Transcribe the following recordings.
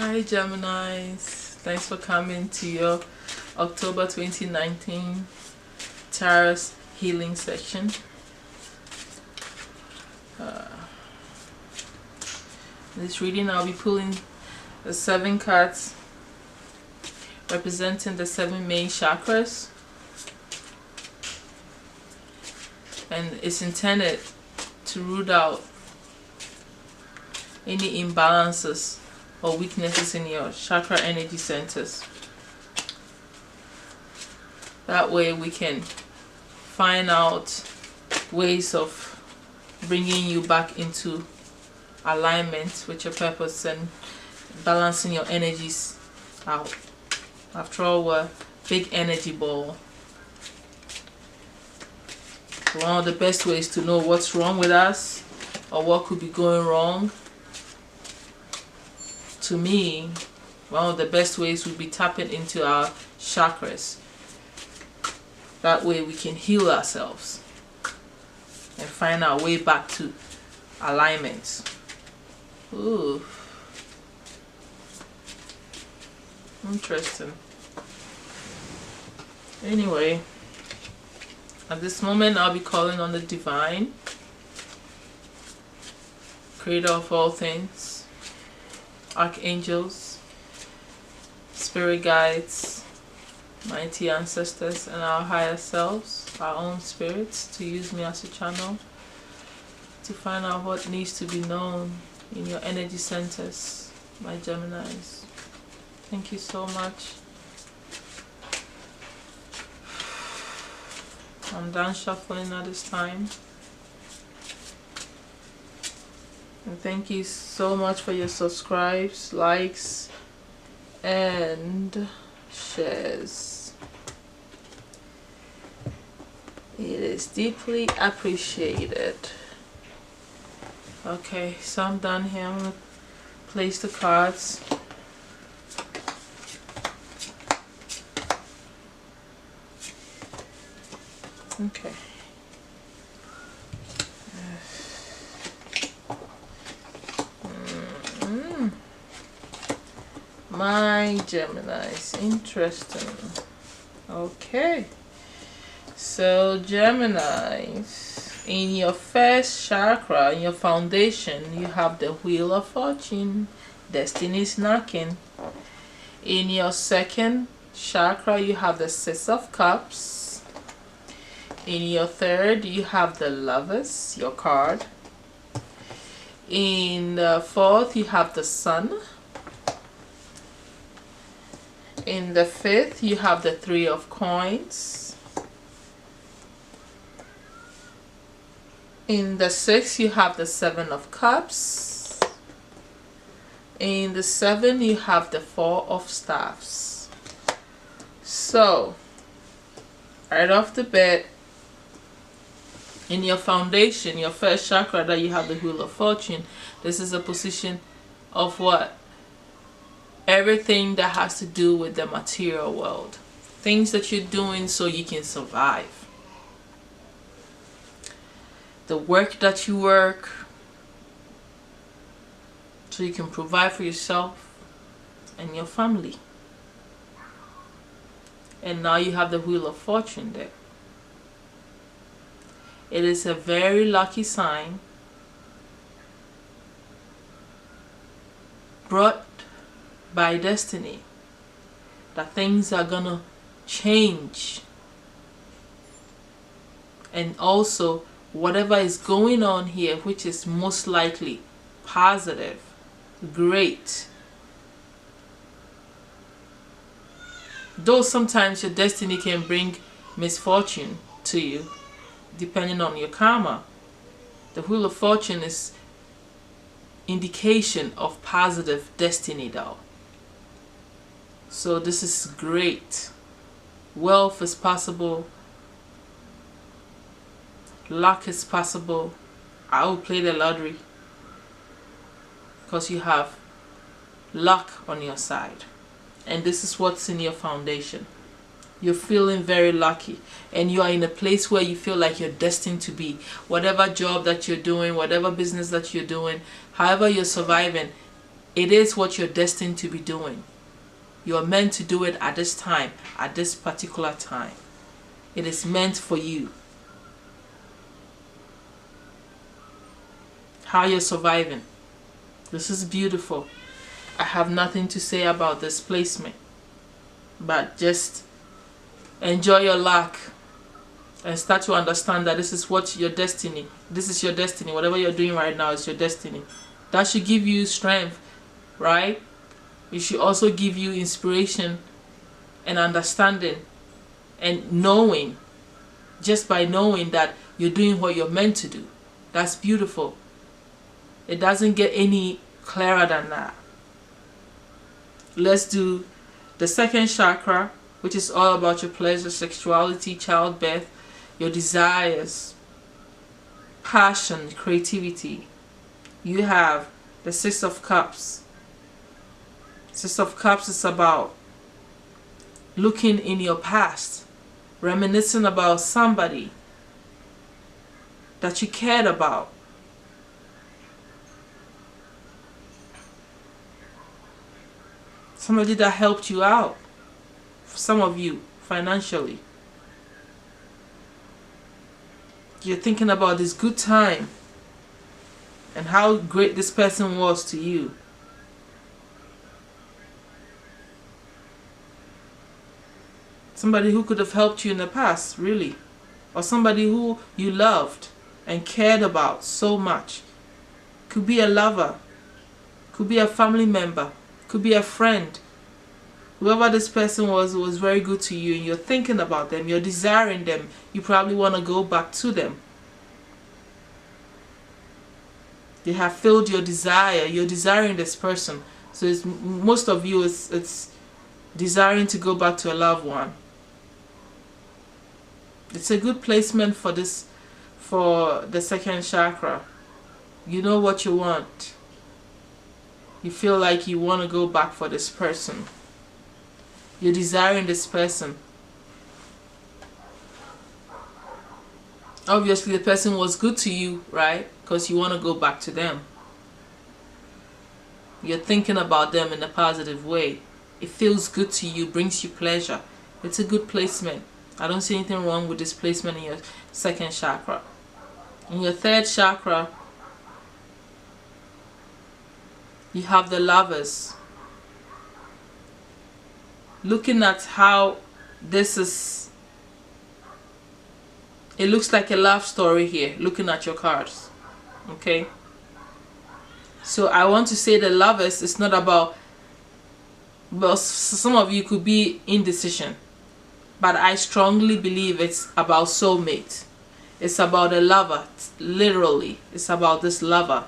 Hi Geminis, thanks for coming to your October 2019 Tarot healing section. This reading I'll be pulling the 7 cards representing the 7 main chakras, and it's intended to root out any imbalances or weaknesses in your chakra energy centers. That way we can find out ways of bringing you back into alignment with your purpose and balancing your energies out. After all, we're a big energy ball. One of the best ways to know what's wrong with us or what could be going wrong, to me, one of the best ways would be tapping into our chakras. That way we can heal ourselves and find our way back to alignment. Ooh. Interesting. Anyway, at this moment I'll be calling on the divine, creator of all things, archangels, spirit guides, mighty ancestors, and our higher selves, our own spirits, to use me as a channel to find out what needs to be known in your energy centers, my Geminis. Thank you so much. I'm done shuffling at this time. And thank you so much for your subscribes, likes, and shares. It is deeply appreciated. Okay, so I'm done here. I'm going to place the cards. Okay. My Geminis, interesting. Okay, so Geminis, in your first chakra, in your foundation, you have the Wheel of Fortune, destiny is knocking. In your second chakra, you have the 6 of Cups. In your third, you have the Lovers, your card. In the fourth, you have the Sun. In the fifth, you have the 3 of Coins. In the sixth, you have the 7 of Cups. In the seventh, you have the 4 of Staffs. So, right off the bat, in your foundation, your first chakra, that you have the Wheel of Fortune, this is a position of what? Everything that has to do with the material world. Things that you're doing so you can survive. The work that you work so you can provide for yourself and your family. And now you have the Wheel of Fortune there. It is a very lucky sign brought by destiny that things are gonna change, and also whatever is going on here, which is most likely positive, great. Though sometimes your destiny can bring misfortune to you depending on your karma, the Wheel of Fortune is indication of positive destiny though. So this is great. Wealth is possible. Luck is possible. I will play the lottery because you have luck on your side. And this is what's in your foundation. You're feeling very lucky, and you are in a place where you feel like you're destined to be. Whatever job that you're doing, whatever business that you're doing, however you're surviving, It is what you're destined to be doing. You're meant to do it at this time, at this particular time. It is meant for you. How you're surviving. This is beautiful. I have nothing to say about this placement, but just enjoy your luck and start to understand that this is what your destiny. This is your destiny. Whatever you're doing right now is your destiny. That should give you strength, right? It should also give you inspiration and understanding and knowing, just by knowing that you're doing what you're meant to do. That's beautiful. It doesn't get any clearer than that. Let's do the second chakra, which is all about your pleasure, sexuality, childbirth, your desires, passion, creativity. You have the Six of Cups. Six of Cups is about looking in your past, reminiscing about somebody that you cared about. Somebody that helped you out, some of you, financially. You're thinking about this good time and how great this person was to you. Somebody who could have helped you in the past, really. Or somebody who you loved and cared about so much. Could be a lover, could be a family member, could be a friend. Whoever this person was very good to you, and you're thinking about them, you're desiring them. You probably want to go back to them. They have filled your desire. You're desiring this person. So it's, most of you, it's desiring to go back to a loved one. It's a good placement for this, for the second chakra. You know what you want. You feel like you want to go back for this person. You're desiring this person. Obviously the person was good to you, right? Because you want to go back to them. You're thinking about them in a positive way. It feels good to you, brings you pleasure. It's a good placement. I don't see anything wrong with this placement in your second chakra. In your third chakra, you have the Lovers. Looking at how this is, it looks like a love story here, looking at your cards. Okay? So I want to say the Lovers is not about, well, some of you could be indecision, but I strongly believe it's about soulmate. It's about a lover, literally. It's about this lover.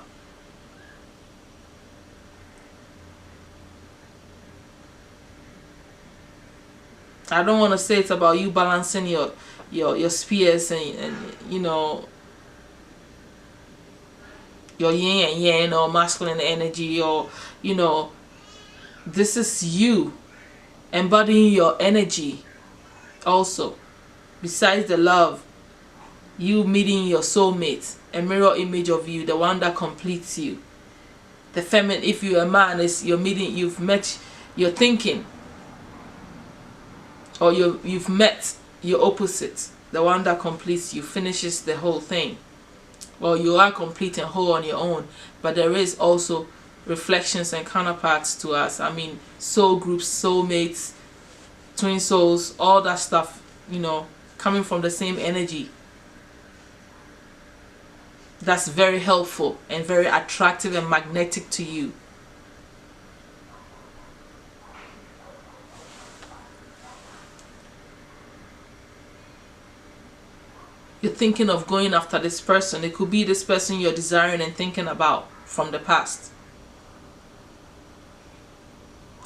I don't want to say it's about you balancing your spheres and you know, your yin and yang or masculine energy, or you know, this is you embodying your energy also. Besides the love, you meeting your soulmate, a mirror image of you, the one that completes you. The feminine, if you're a man, is you're meeting, you've met, you're thinking, or you've met your opposite, the one that completes you, finishes the whole thing. Well, you are complete and whole on your own, but there is also reflections and counterparts to us. I mean, soul groups, soulmates, twin souls, all that stuff, you know, coming from the same energy. That's very helpful and very attractive and magnetic to you. You're thinking of going after this person. It could be this person you're desiring and thinking about from the past.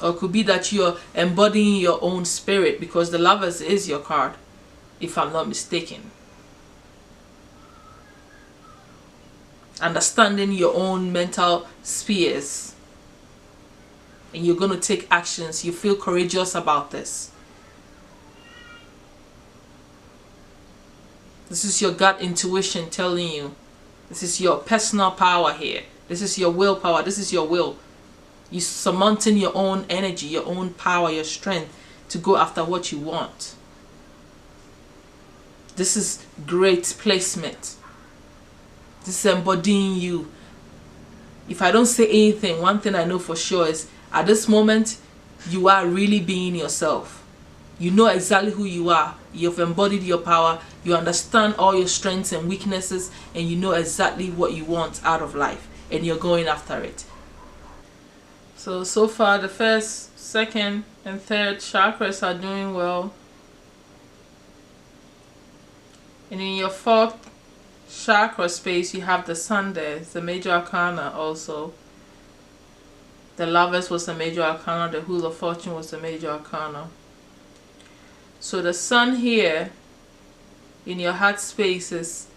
Or it could be that you're embodying your own spirit, because the Lovers is your card, if I'm not mistaken. Understanding your own mental spheres. And you're going to take actions. You feel courageous about this. This is your gut intuition telling you. This is your personal power here. This is your willpower. This is your will. You're surmounting your own energy, your own power, your strength to go after what you want. This is great placement. This is embodying you. If I don't say anything, one thing I know for sure is at this moment, you are really being yourself. You know exactly who you are. You've embodied your power. You understand all your strengths and weaknesses, and you know exactly what you want out of life, and you're going after it. So far the first, second, and third chakras are doing well. And in your fourth chakra space, you have the sun there. It's the major arcana also. The Lovers was the major arcana. The Wheel of Fortune was the major arcana. So the sun here in your heart space is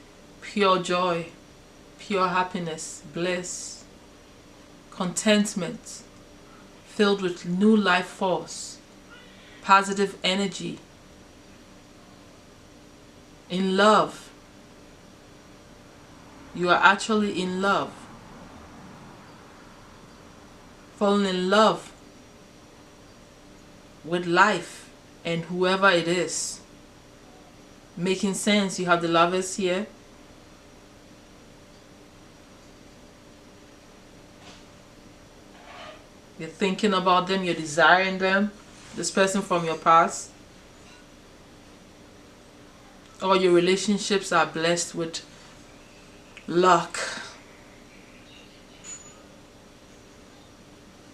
pure joy, pure happiness, bliss, contentment, filled with new life force, positive energy, in love. You are actually in love. Falling in love with life and whoever it is. Making sense. You have the Lovers here. You're thinking about them, you're desiring them. This person from your past. All your relationships are blessed with luck.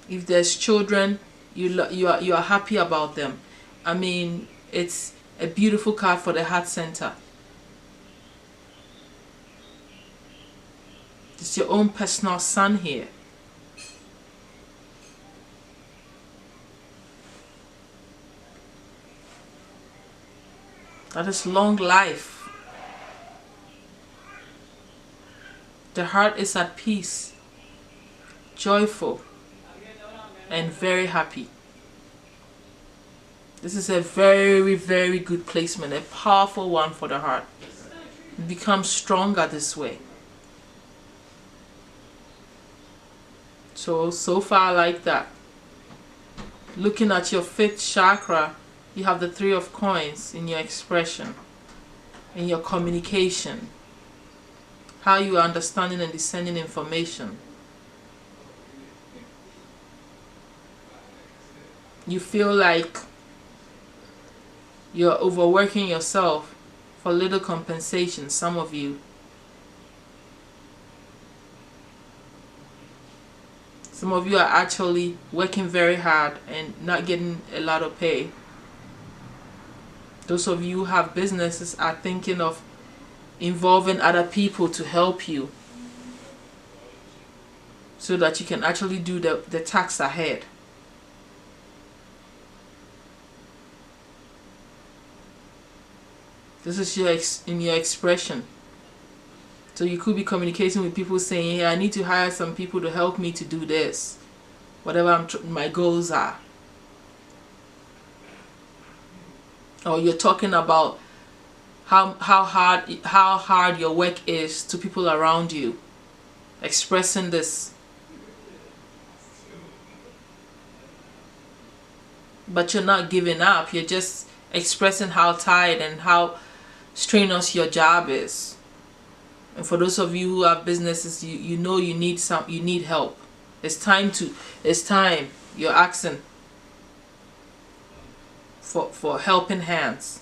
If there's children, you are happy about them. I mean, it's a beautiful card for the heart center. It's your own personal sun here. That is long life. The heart is at peace, joyful, and very happy. This is a very, very good placement, a powerful one for the heart. It becomes stronger this way. So far I like that. Looking at your fifth chakra, you have the Three of Coins in your expression, in your communication, how you are understanding and discerning information. You feel like you're overworking yourself for little compensation, some of you. Some of you are actually working very hard and not getting a lot of pay. Those of you who have businesses are thinking of involving other people to help you so that you can actually do the tax ahead. This is in your expression. So you could be communicating with people saying, hey, I need to hire some people to help me to do this, whatever my goals are. Or you're talking about how hard your work is to people around you, expressing this. But you're not giving up. You're just expressing how tired and how strenuous your job is. And for those of you who have businesses, you know you need help. It's time. You're asking for helping hands.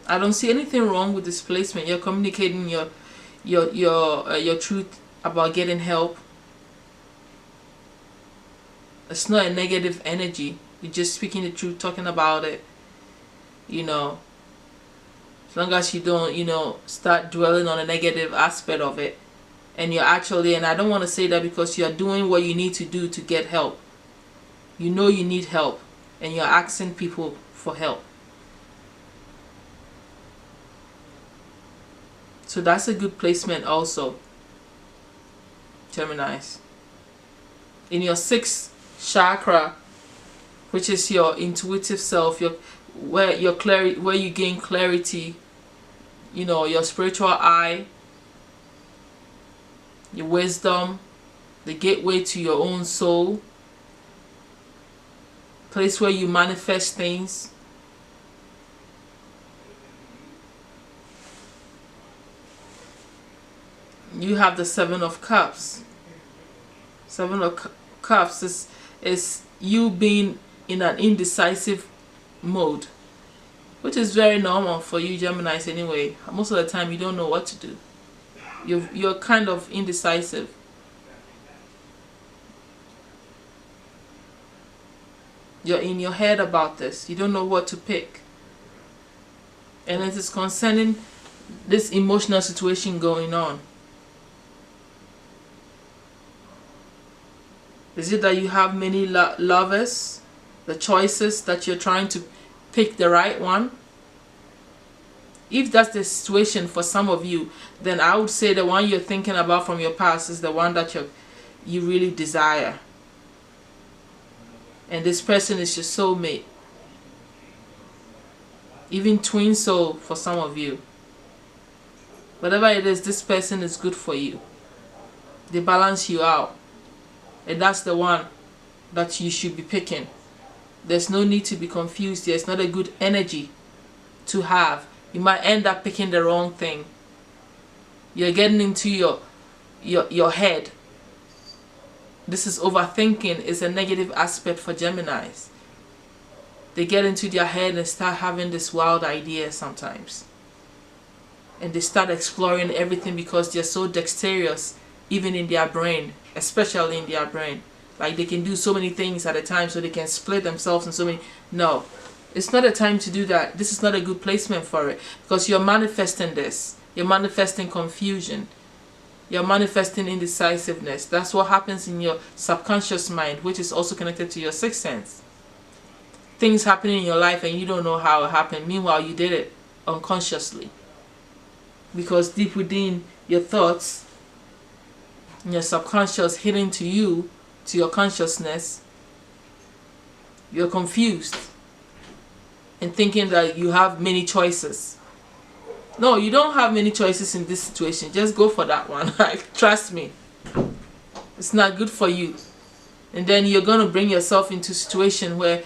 I don't see anything wrong with this placement. You're communicating your truth about getting help. It's not a negative energy. You're just speaking the truth, talking about it. You know, as long as you don't, start dwelling on a negative aspect of it. And you're actually, and I don't want to say that because you're doing what you need to do to get help. You know you need help, and you're asking people for help. So that's a good placement also, Geminis. In your sixth chakra, which is your intuitive self, where you gain clarity, your spiritual eye, your wisdom, the gateway to your own soul, place where you manifest things. You have the Seven of Cups. Seven of Cups is you being in an indecisive mode, which is very normal for you Geminis anyway. Most of the time you don't know what to do. You're kind of indecisive. You're in your head about this. You don't know what to pick. And it is concerning this emotional situation going on. Is it that you have many lovers? The choices that you're trying to pick the right one? If that's the situation for some of you, then I would say the one you're thinking about from your past is the one that you really desire. And this person is your soulmate. Even twin soul for some of you. Whatever it is, this person is good for you. They balance you out. And that's the one that you should be picking. There's no need to be confused here. It's not a good energy to have. You might end up picking the wrong thing. You're getting into your head. This is overthinking. Is a negative aspect for Geminis. They get into their head and start having this wild idea sometimes. And they start exploring everything because they're so dexterous, even in their brain, especially in their brain. Like they can do so many things at a time, so they can split themselves in so many. No, it's not a time to do that. This is not a good placement for it, because you're manifesting this. You're manifesting confusion. You're manifesting indecisiveness. That's what happens in your subconscious mind, which is also connected to your sixth sense. Things happen in your life and you don't know how it happened. Meanwhile, you did it unconsciously. Because deep within your thoughts, your subconscious hidden to you, to your consciousness, you're confused and thinking that you have many choices. No, you don't have many choices in this situation. Just go for that one. Trust me. It's not good for you. And then you're going to bring yourself into a situation where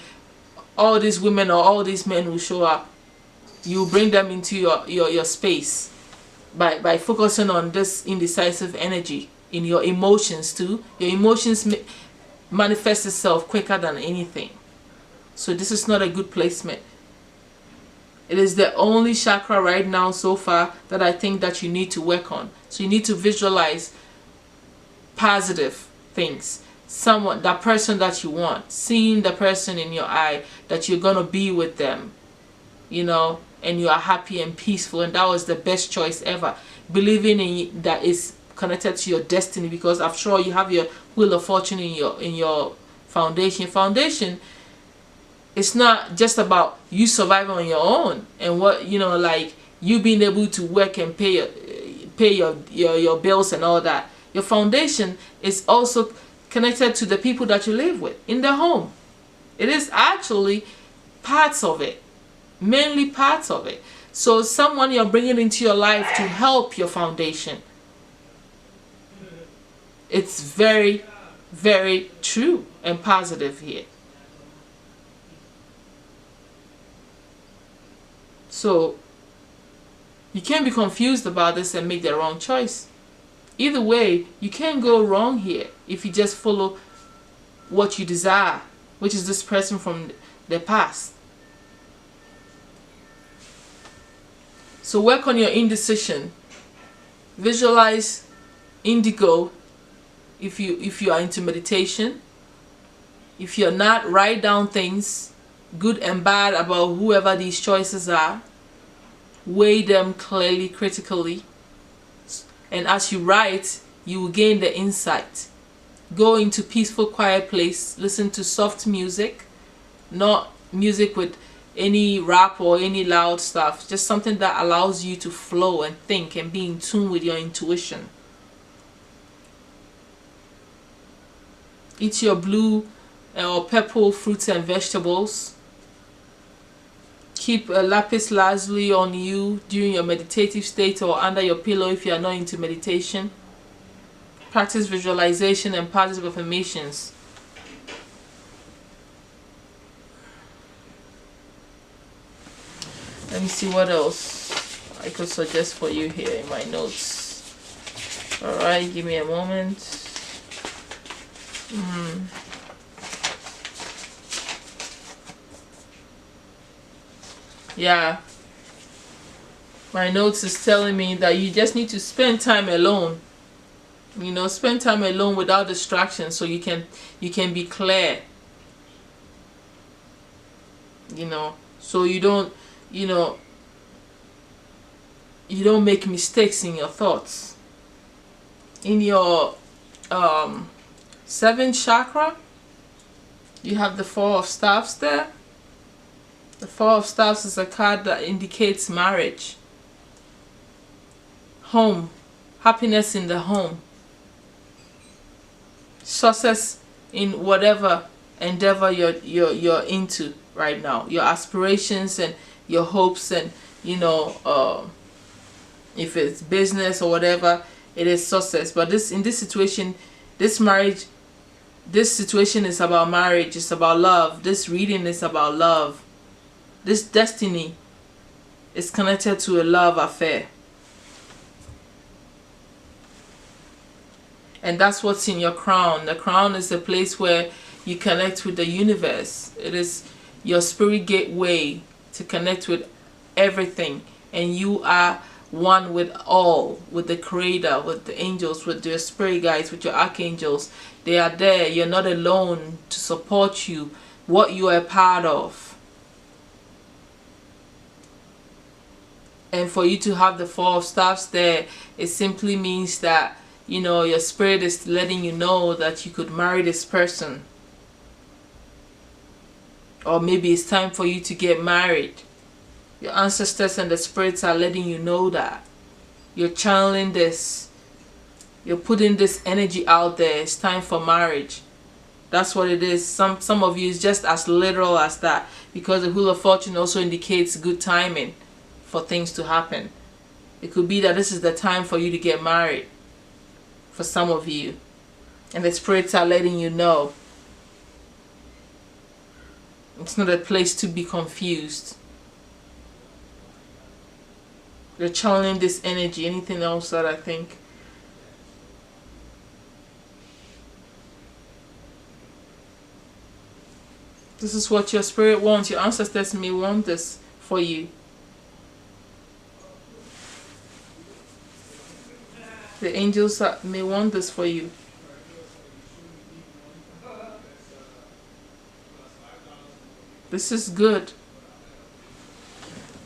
all these women or all these men will show up. You bring them into your space by focusing on this indecisive energy in your emotions too. Your emotions manifest itself quicker than anything. So this is not a good placement. It is the only chakra right now so far that I think that you need to work on. So you need to visualize positive things. Someone, that person that you want, seeing the person in your eye, that you're going to be with them, you know, and you are happy and peaceful, and that was the best choice ever. Believing in that is connected to your destiny, because I'm sure you have your wheel of fortune in your foundation. Foundation, it's not just about you surviving on your own and what, you know, like you being able to work and pay your bills and all that. Your foundation is also connected to the people that you live with in the home. It is actually parts of it, mainly parts of it. So someone you're bringing into your life to help your foundation. It's very, very true and positive here. So you can't be confused about this and make the wrong choice. Either way, you can't go wrong here if you just follow what you desire, which is this person from the past. So work on your indecision. Visualize indigo if you are into meditation. If you're not, write down things, good and bad, about whoever these choices are. Weigh them clearly, critically. And as you write, you will gain the insight. Go into peaceful, quiet place. Listen to soft music, not music with any rap or any loud stuff. Just something that allows you to flow and think and be in tune with your intuition. Eat your blue or purple fruits and vegetables. Keep a lapis lazuli on you during your meditative state or under your pillow if you are not into meditation. Practice visualization and positive affirmations. Let me see what else I could suggest for you here in my notes. Alright, give me a moment. Yeah. My notes is telling me that you just need to spend time alone. You know, spend time alone without distractions so you can be clear. You know, so you don't, you know, you don't make mistakes in your thoughts. In your 7th chakra, you have the Four of Staffs there. The Four of Staffs is a card that indicates marriage, home, happiness in the home, success in whatever endeavor you're into right now, your aspirations and your hopes, and you know, if it's business or whatever, it is success. But in this situation, this situation is about marriage. It's about love. This reading is about love. This destiny is connected to a love affair. And that's what's in your crown. The crown is a place where you connect with the universe. It is your spirit gateway to connect with everything. And you are one with all, with the creator, with the angels, with your spirit guides, with your archangels. They are there. You're not alone to support you, what you are a part of. And for you to have the Four of Staffs there, it simply means that, you know, your spirit is letting you know that you could marry this person. Or maybe it's time for you to get married. Your ancestors and the spirits are letting you know that. You're channeling this. You're putting this energy out there. It's time for marriage. That's what it is. Some of you is just as literal as that. Because the Wheel of Fortune also indicates good timing for things to happen. It could be that this is the time for you to get married. For some of you. And the spirits are letting you know. It's not a place to be confused. You're channeling this energy. Anything else that I think? This is what your spirit wants. Your ancestors may want this for you. The angels may want this for you. This is good.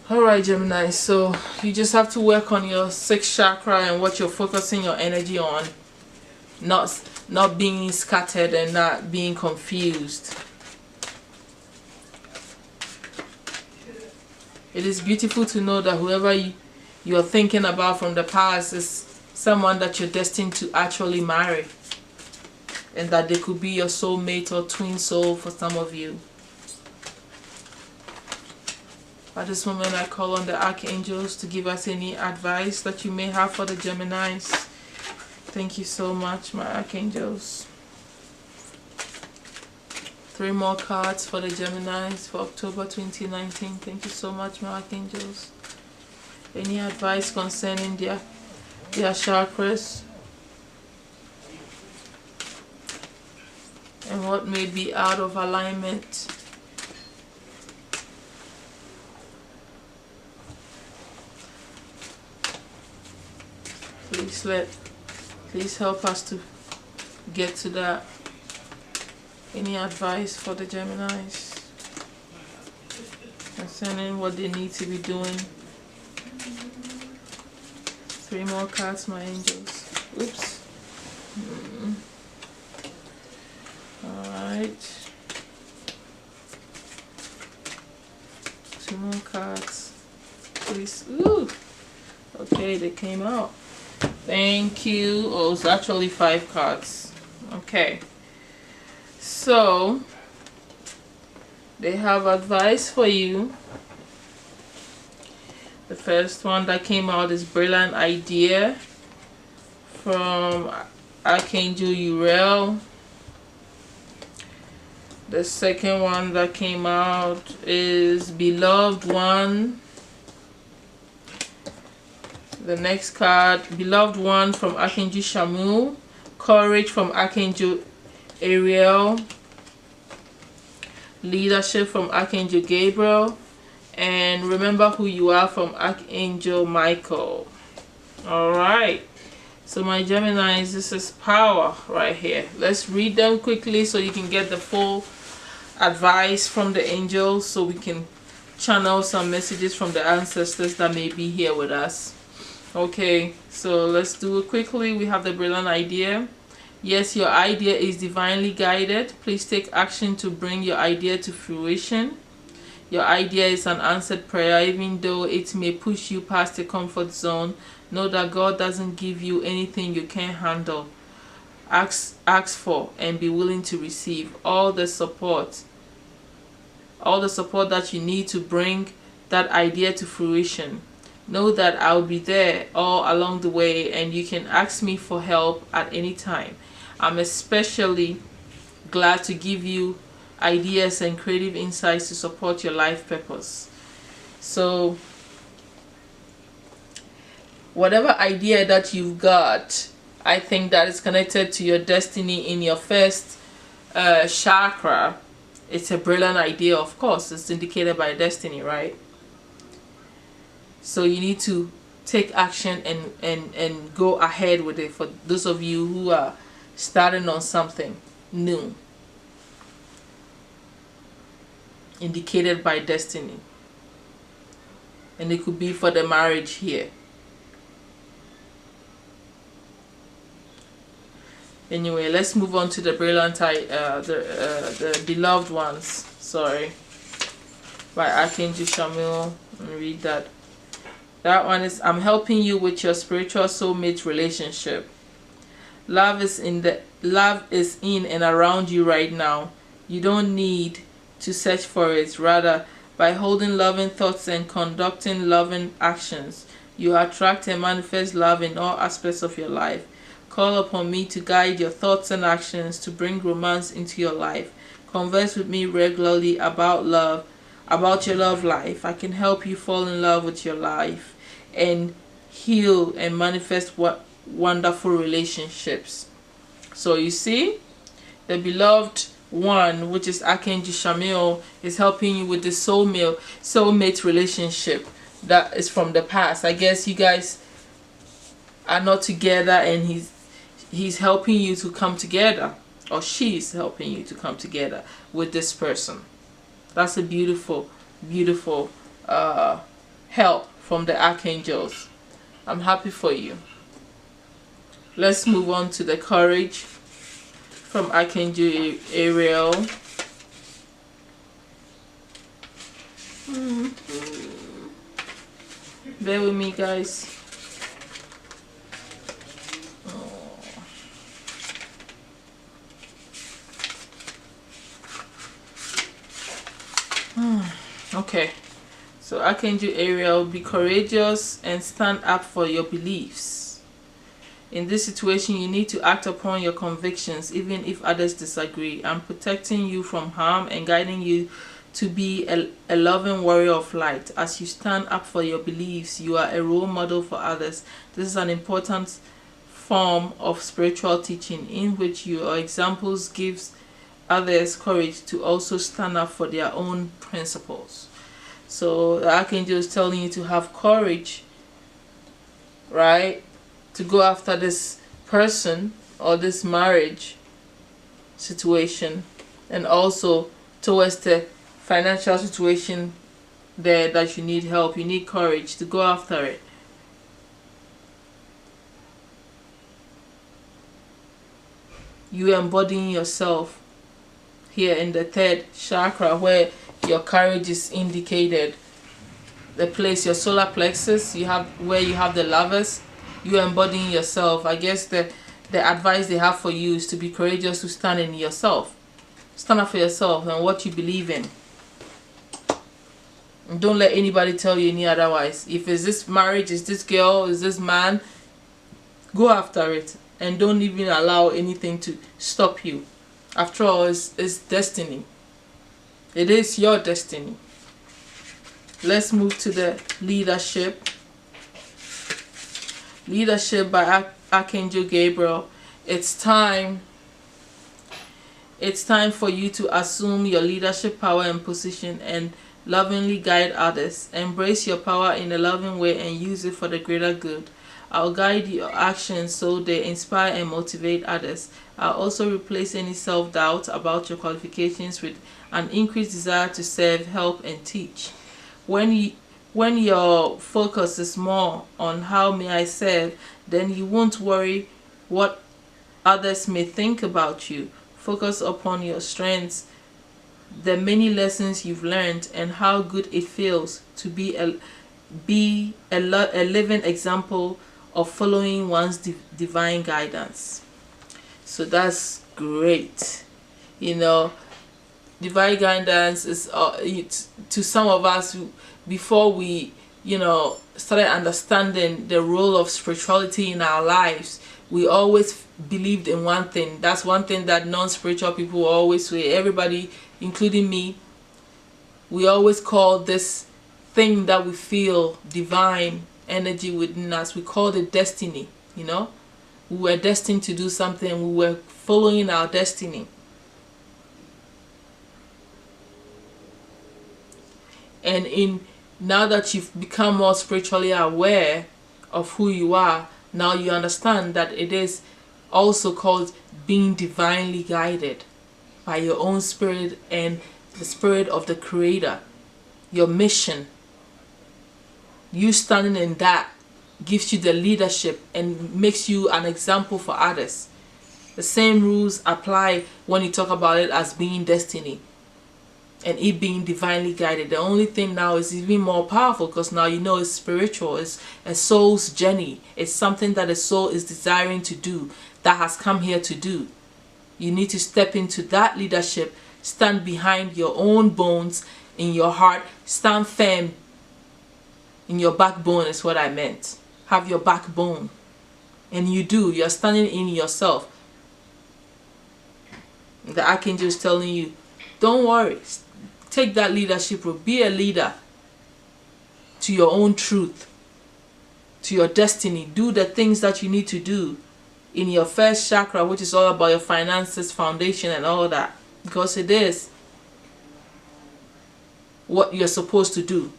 Alright, Gemini, so you just have to work on your 6th chakra and what you're focusing your energy on. Not being scattered and not being confused. It is beautiful to know that whoever you're thinking about from the past is someone that you're destined to actually marry. And that they could be your soulmate or twin soul for some of you. At this moment, I call on the archangels to give us any advice that you may have for the Geminis. Thank you so much, my archangels. 3 more cards for the Geminis for October 2019. Thank you so much, my archangels. Any advice concerning their chakras and what may be out of alignment. Please help us to get to that. Any advice for the Geminis concerning what they need to be doing? 3 more cards, my angels. Oops. Alright. 2 more cards. Please. Ooh. Okay, they came out. Thank you. Oh, it's actually 5 cards. Okay. So, they have advice for you. The first one that came out is Brilliant Idea from Archangel Uriel. The second one that came out is Beloved One. The next card, Beloved One from Archangel Shamu. Courage from Archangel Ariel. Leadership from Archangel Gabriel. And Remember Who You Are from Archangel Michael. Alright. So my Geminis, this is power right here. Let's read them quickly so you can get the full advice from the angels, so we can channel some messages from the ancestors that may be here with us. Okay, so let's do it quickly. We have the brilliant idea. Yes, your idea is divinely guided. Please take action to bring your idea to fruition. Your idea is an answered prayer, even though it may push you past the comfort zone. Know that God doesn't give you anything you can't handle. Ask for and be willing to receive all the support that you need to bring that idea to fruition. Know that I'll be there all along the way, and you can ask me for help at any time. I'm especially glad to give you ideas and creative insights to support your life purpose. So whatever idea that you've got, I think that is connected to your destiny in your first chakra. It's a brilliant idea, of course. It's indicated by destiny, right? So you need to take action and go ahead with it. For those of you who are starting on something new, indicated by destiny. And it could be for the marriage here. Anyway, let's move on to the brilliant the beloved ones. Sorry, by Archangel Shamuel. Let me read that. That one is, I'm helping you with your spiritual soulmate relationship. Love is in and around you right now. You don't need to search for it. Rather, by holding loving thoughts and conducting loving actions, you attract and manifest love in all aspects of your life. Call upon me to guide your thoughts and actions to bring romance into your life. Converse with me regularly about love, about your love life. I can help you fall in love with your life and heal and manifest wonderful relationships. So you see, the beloved one, which is Archangel Shamuel, is helping you with the soulmate relationship that is from the past. I guess you guys are not together, and he's helping you to come together, or she's helping you to come together with this person. That's a beautiful help from the archangels. I'm happy for you. Let's move on to the courage from Archangel Ariel. Bear with me, guys. Okay, so Archangel Ariel, be courageous and stand up for your beliefs. In this situation, you need to act upon your convictions even if others disagree. I'm protecting you from harm and guiding you to be a loving warrior of light. As you stand up for your beliefs, you are a role model for others. This is an important form of spiritual teaching in which your examples gives others courage to also stand up for their own principles. So the archangel is telling you to have courage, right, to go after this person or this marriage situation, and also towards the financial situation there that you need help. You need courage to go after it. You embodying yourself here in the third chakra, where your courage is indicated, the place, your solar plexus, where you have the lovers. You embodying yourself. I guess the advice they have for you is to be courageous, to stand in yourself, stand up for yourself and what you believe in. And don't let anybody tell you any otherwise. If it's this marriage, is this girl, is this man, go after it. and don't even allow anything to stop you. After all, it's destiny. It is your destiny. Let's move to the leadership. Leadership by Archangel Gabriel. It's time for you to assume your leadership power and position and lovingly guide others. Embrace your power in a loving way and use it for the greater good. I'll guide your actions so they inspire and motivate others. I'll also replace any self-doubt about your qualifications with an increased desire to serve, help, and teach. When your focus is more on how may I serve, then you won't worry what others may think about you. Focus upon your strengths, the many lessons you've learned, and how good it feels to be a living example of following one's divine guidance. So that's great. Divine guidance is to some of us who, before we started understanding the role of spirituality in our lives, we always believed in one thing. That's one thing that non-spiritual people always say. Everybody, including me, we always call this thing that we feel divine energy within us, we called it destiny. We were destined to do something. We were following our destiny. And now that you've become more spiritually aware of who you are, now you understand that it is also called being divinely guided by your own spirit and the spirit of the Creator. Your mission, you standing in that, gives you the leadership and makes you an example for others. The same rules apply when you talk about it as being destiny and it being divinely guided. The only thing now is even more powerful because now it's spiritual. It's a soul's journey. It's something that a soul is desiring to do, that has come here to do. You need to step into that leadership, stand behind your own bones in your heart, stand firm in your backbone is what I meant. Have your backbone. And you're standing in yourself. The archangel is telling you, don't worry, take that leadership role, be a leader to your own truth, to your destiny. Do the things that you need to do in your first chakra, which is all about your finances, foundation, and all that, because it is what you're supposed to do.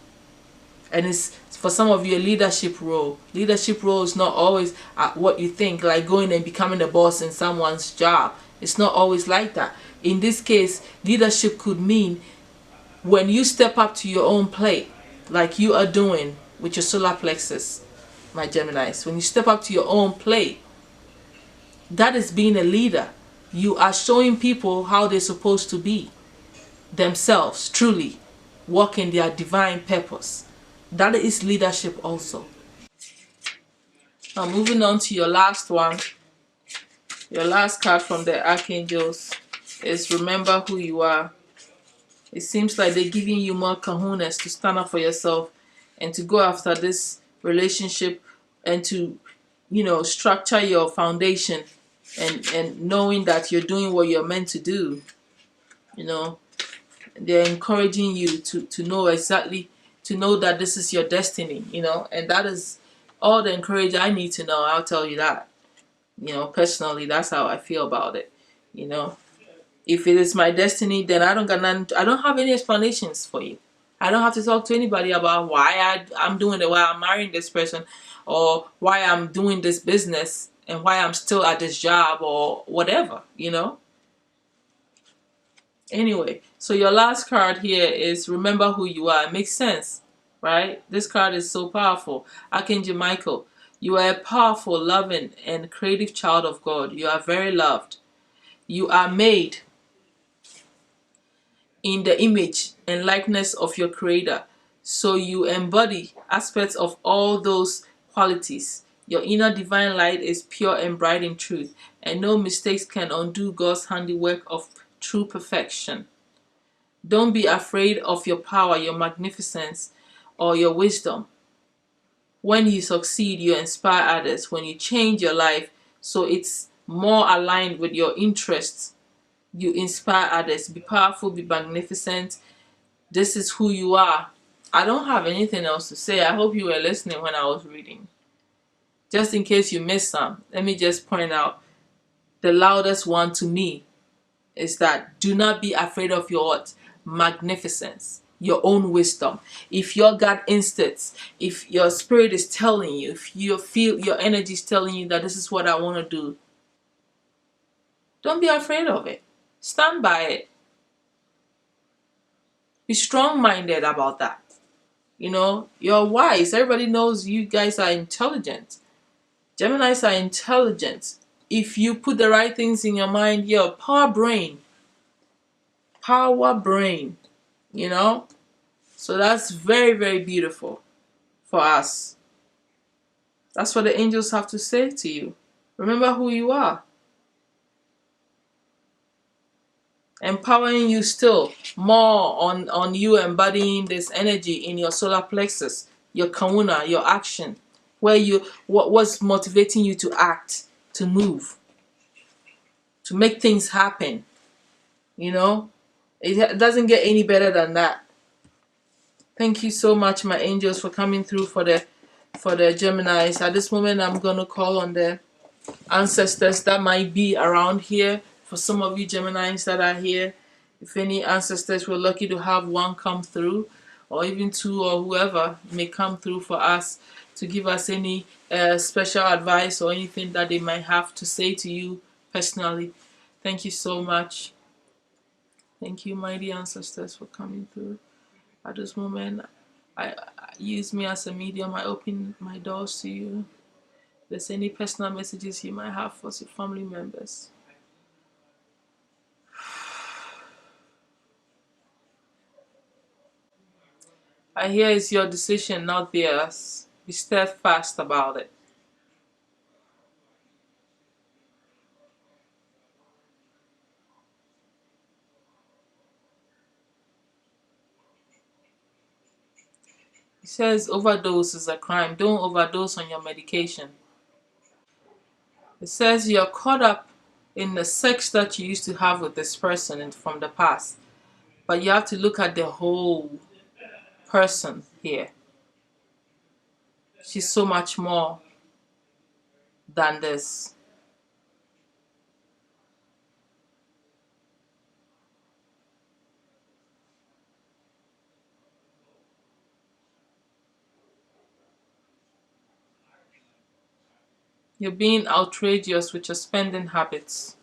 And it's for some of you a leadership role. Leadership role is not always what you think, like going and becoming a boss in someone's job. It's not always like that. In this case, leadership could mean when you step up to your own plate, like you are doing with your solar plexus, my Geminis. When you step up to your own plate, that is being a leader. You are showing people how they're supposed to be themselves, truly walking their divine purpose. That is leadership also. Now moving on to your last one. Your last card from the archangels is remember who you are. It seems like they're giving you more kahunas to stand up for yourself and to go after this relationship and to, structure your foundation and knowing that you're doing what you're meant to do. They're encouraging you to know exactly, to know that this is your destiny, and that is all the encouragement I need to know. I'll tell you that. Personally, that's how I feel about it. If it is my destiny, then I don't have any explanations for you. I don't have to talk to anybody about why I'm doing it, why I'm marrying this person, or why I'm doing this business, and why I'm still at this job, or whatever, Anyway, so your last card here is remember who you are. It makes sense, right? This card is so powerful. Archangel Michael, you are a powerful, loving, and creative child of God. You are very loved. You are made in the image and likeness of your Creator. So you embody aspects of all those qualities. Your inner divine light is pure and bright in truth, and no mistakes can undo God's handiwork of true perfection. Don't be afraid of your power, your magnificence, or your wisdom. When you succeed, you inspire others. When you change your life So it's more aligned with your interests. You inspire others. Be powerful, be magnificent. This is who you are. I don't have anything else to say. I hope you were listening when I was reading. Just in case you missed some, let me just point out the loudest one to me is that do not be afraid of your what? Magnificence, your own wisdom. If your gut instincts, if your spirit is telling you, if you feel your energy is telling you that this is what I want to do, don't be afraid of it. Stand by it. Be strong-minded about that. You know, you're wise. Everybody knows you guys are intelligent. Geminis are intelligent. If you put the right things in your mind, you're a power brain. Power brain. You know? So that's very, very beautiful for us. That's what the angels have to say to you. Remember who you are. Empowering you still more on you embodying this energy in your solar plexus, your kahuna, your action, where you what's motivating you to act, to move, to make things happen. You know, it doesn't get any better than that. Thank you so much, my angels, for coming through for the Geminis. At this moment, I'm gonna call on the ancestors that might be around here. For some of you Geminis that are here, if any ancestors were lucky to have one come through, or even two, or whoever may come through for us to give us any special advice or anything that they might have to say to you personally. Thank you so much. Thank you, mighty ancestors, for coming through. At this moment, I use me as a medium. I open my doors to you. If there's any personal messages you might have for your family members. I hear it's your decision, not theirs. Be steadfast about it. It says overdose is a crime. Don't overdose on your medication. It says you're caught up in the sex that you used to have with this person from the past. But you have to look at the whole person here. She's so much more than this. You're being outrageous with your spending habits.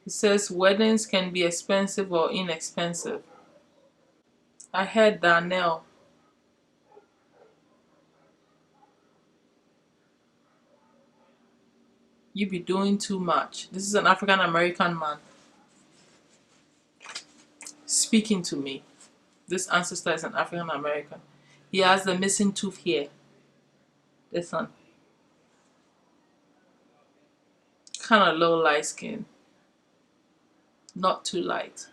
It says weddings can be expensive or inexpensive. I heard Danielle. You be doing too much. This is an African American man speaking to me. This ancestor is an African American. He has the missing tooth here. This one. Kind of low light skin. Not too light.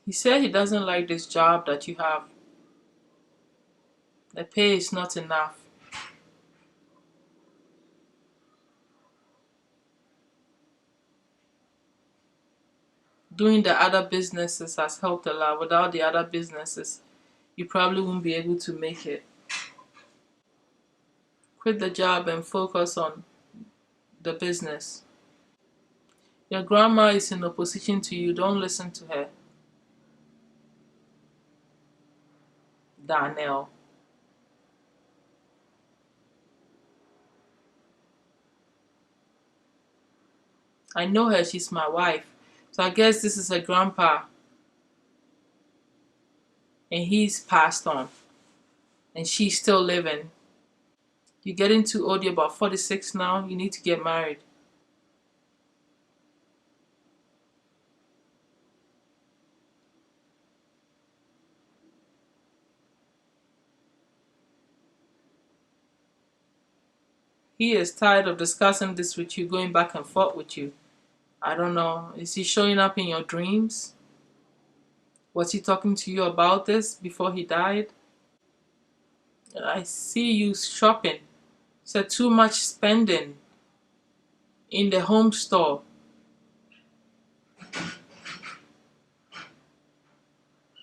He said he doesn't like this job that you have. The pay is not enough. Doing the other businesses has helped a lot. Without the other businesses, you probably won't be able to make it. Quit the job and focus on the business. Your grandma is in opposition to you. Don't listen to her. Danielle. I know her. She's my wife. So I guess this is her grandpa. And he's passed on. And she's still living. You're getting too old. You're about 46 now. You need to get married. He is tired of discussing this with you, going back and forth with you. I don't know. Is he showing up in your dreams? Was he talking to you about this before he died? I see you shopping. So too much spending. in the home store.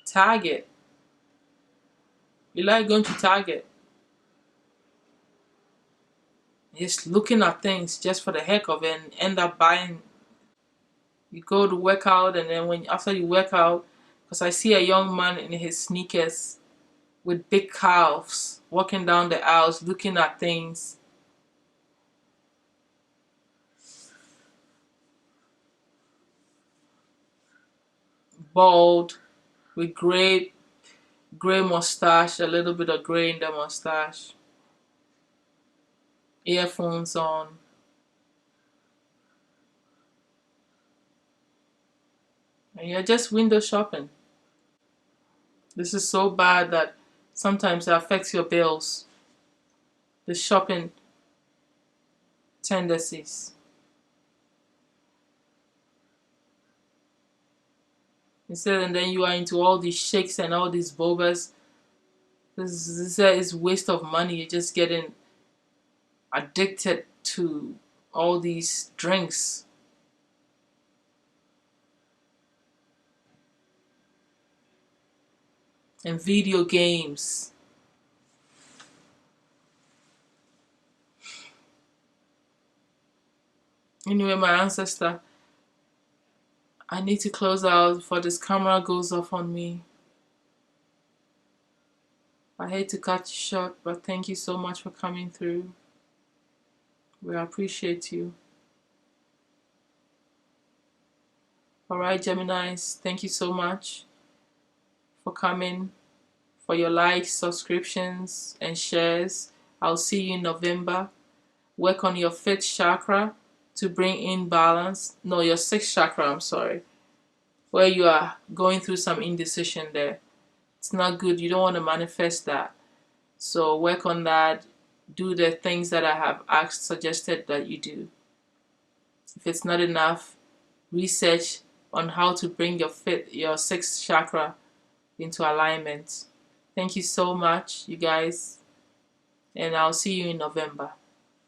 Target. You like going to Target, just looking at things just for the heck of it and end up buying. You go to work out, and then after you work out, because I see a young man in his sneakers with big calves walking down the aisles looking at things. Bald, with gray mustache, a little bit of gray in the mustache, earphones on. And you're just window shopping. This is so bad that sometimes it affects your bills. The shopping tendencies. Instead, and then you are into all these shakes and all these bobas. This is waste of money. You're just getting addicted to all these drinks. And video games. Anyway, my ancestor, I need to close out before this camera goes off on me. I hate to cut you short, but thank you so much for coming through. We appreciate you. Alright, Geminis, thank you so much for coming, for your likes, subscriptions, and shares. I'll see you in November. Work on your 5th chakra to bring in balance. No, your 6th chakra, I'm sorry. Where you are going through some indecision there. It's not good. You don't want to manifest that. So work on that. Do the things that I have suggested that you do. If it's not enough, research on how to bring your 6th chakra into alignment. Thank you so much, you guys. And I'll see you in November.